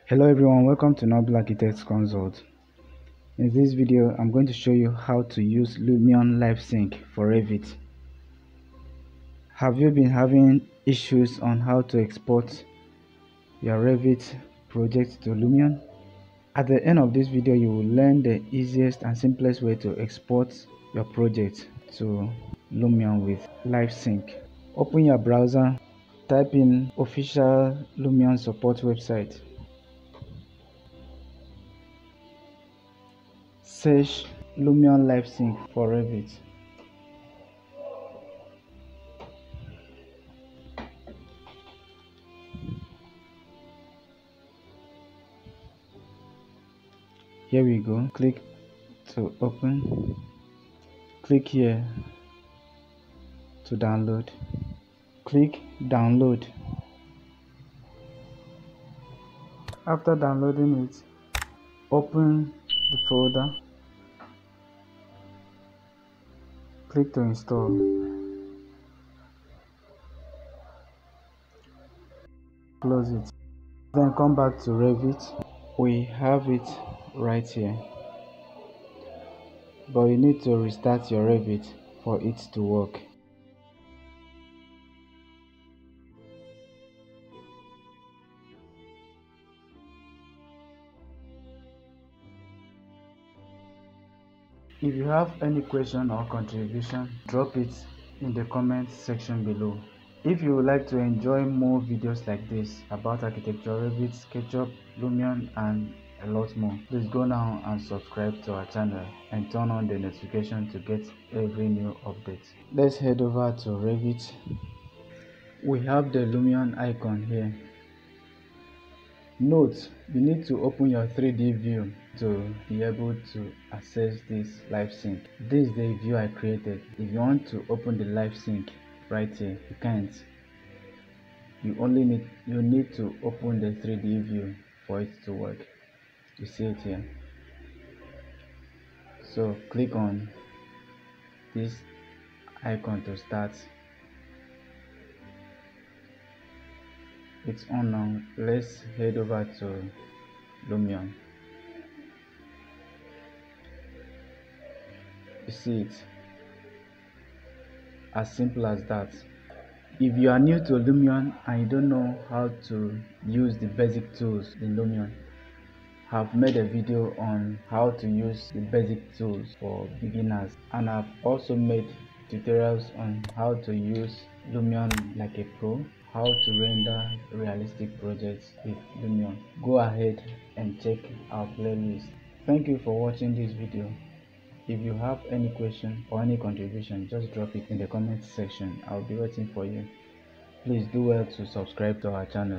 Hello everyone, welcome to Noble Architects Consult. In this video, I'm going to show you how to use Lumion Livesync for Revit. Have you been having issues on how to export your Revit project to Lumion? At the end of this video, you will learn the easiest and simplest way to export your project to Lumion with Livesync. Open your browser, type in official Lumion support website. Search Lumion Livesync for Revit. Here we go. Click to open. Click here to download. Click download. After downloading it, open the folder. Click to install. Close it. Then come back to Revit. We have it right here. But you need to restart your Revit for it to work. If you have any question or contribution, drop it in the comment section below. If you would like to enjoy more videos like this about architecture, Revit, SketchUp, Lumion and a lot more, please go now and subscribe to our channel and turn on the notification to get every new update. Let's head over to Revit. We have the Lumion icon here. Note, you need to open your 3D view to be able to access this Livesync. This is the view I created. If you want to open the Livesync right here, you can't. You need to open the 3D view for it to work. You see it here. So click on this icon to start. It's on now. Let's head over to Lumion. You see it. As simple as that. If you are new to Lumion and you don't know how to use the basic tools in Lumion, I've made a video on how to use the basic tools for beginners, and I've also made tutorials on how to use Lumion like a pro, how to render realistic projects with Lumion. Go ahead and check our playlist. Thank you for watching this video. If you have any question or any contribution, just drop it in the comment section. I'll be waiting for you. Please do well to subscribe to our channel.